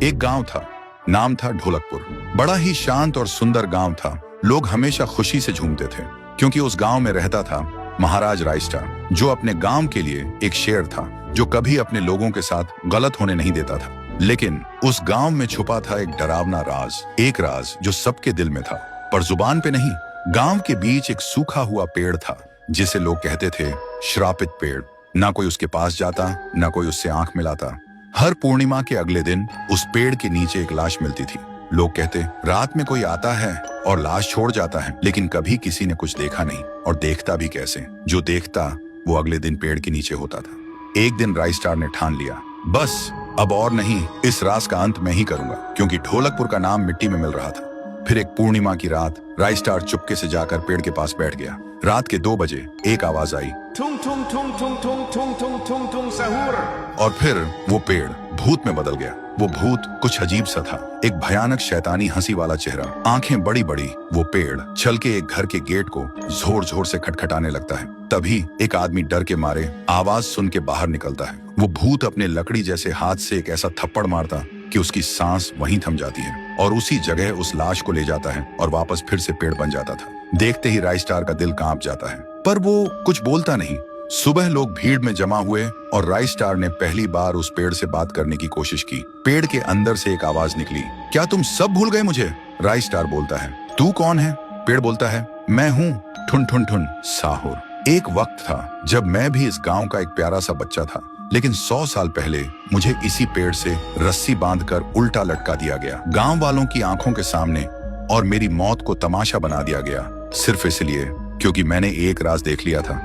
एक गांव था, नाम था ढोलकपुर। बड़ा ही शांत और सुंदर गांव था। लोग हमेशा खुशी से झूमते थे क्योंकि उस गांव में रहता था महाराज रायस्टार, जो अपने गांव के लिए एक शेर था जो कभी अपने लोगों के साथ गलत होने नहीं देता था। लेकिन उस गांव में छुपा था एक डरावना राज, एक राज जो सबके दिल में था पर जुबान पे नहीं। गांव के बीच एक सूखा हुआ पेड़ था जिसे लोग कहते थे श्रापित पेड़। ना कोई उसके पास जाता, ना कोई उससे आंख मिलाता। हर पूर्णिमा के अगले दिन उस पेड़ के नीचे एक लाश मिलती थी। लोग कहते रात में कोई आता है और लाश छोड़ जाता है, लेकिन कभी किसी ने कुछ देखा नहीं और देखता भी कैसे। जो देखता वो अगले दिन पेड़ के नीचे होता था। एक दिन रायस्टार ने ठान लिया, बस अब और नहीं, इस राज का अंत मैं ही करूंगा, क्योंकि ढोलकपुर का नाम मिट्टी में मिल रहा था। फिर एक पूर्णिमा की रात रायस्टार चुपके से जाकर पेड़ के पास बैठ गया। रात के 2 बजे एक आवाज आई, थुंग थुंग थुंग थुंग थुंग थुंग थुंग थुंग थुंग सहूर। और फिर वो पेड़ भूत में बदल गया। वो भूत कुछ अजीब सा था, एक भयानक शैतानी हंसी वाला चेहरा, आंखें बड़ी बड़ी। वो पेड़ चल के एक घर के गेट को जोर जोर से खटखटाने लगता है। तभी एक आदमी डर के मारे आवाज सुन के बाहर निकलता है। वो भूत अपने लकड़ी जैसे हाथ से एक ऐसा थप्पड़ मारता कि उसकी सांस वहीं थम जाती है और उसी जगह उस लाश को ले जाता है और वापस फिर से पेड़ बन जाता था। देखते ही रायस्टार का दिल कांप जाता है, पर वो कुछ बोलता नहीं। सुबह लोग भीड़ में जमा हुए और रायस्टार ने पहली बार उस पेड़ से बात करने की कोशिश की। पेड़ के अंदर से एक आवाज निकली, क्या तुम सब भूल गए मुझे? रायस्टार बोलता है, तू कौन है? पेड़ बोलता है, मैं हूँ ठुन ठुन ठुन साहुर। एक वक्त था जब मैं भी इस गांव का एक प्यारा सा बच्चा था, लेकिन 100 साल पहले मुझे इसी पेड़ से रस्सी बांधकर उल्टा लटका दिया गया, गांव वालों की आंखों के सामने, और मेरी मौत को तमाशा बना दिया गया, सिर्फ इसलिए क्योंकि मैंने एक राज देख लिया था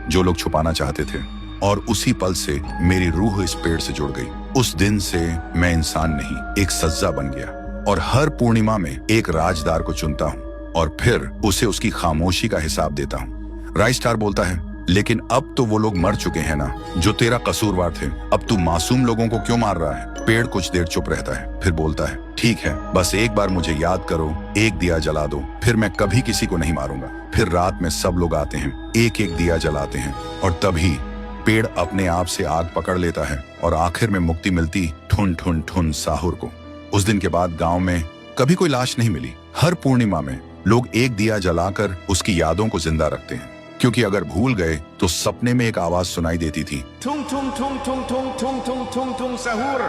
जो लोग छुपाना चाहते थे। और उसी पल से मेरी रूह इस पेड़ से जुड़ गई। उस दिन से मैं इंसान नहीं, एक सज्जा बन गया, और हर पूर्णिमा में एक राजदार को चुनता हूँ और फिर उसे उसकी खामोशी का हिसाब देता हूँ। रायस्टार बोलता है, लेकिन अब तो वो लोग मर चुके हैं ना जो तेरा कसूरवार थे। अब तू मासूम लोगों को क्यों मार रहा है? पेड़ कुछ देर चुप रहता है, फिर बोलता है, ठीक है, बस एक बार मुझे याद करो, एक दिया जला दो, फिर मैं कभी किसी को नहीं मारूंगा। फिर रात में सब लोग आते हैं, एक एक दिया जलाते हैं, और तभी पेड़ अपने आप से आग पकड़ लेता है और आखिर में मुक्ति मिलती ठुन ठुन ठुन साहुर को। उस दिन के बाद गांव में कभी कोई लाश नहीं मिली। हर पूर्णिमा में लोग एक दिया जलाकर उसकी यादों को जिंदा रखते हैं, क्योंकि अगर भूल गए तो सपने में एक आवाज सुनाई देती थी, थुंग थुंग थुंग थुंग थुंग थुंग थुंग थुंग थुंग सहूर।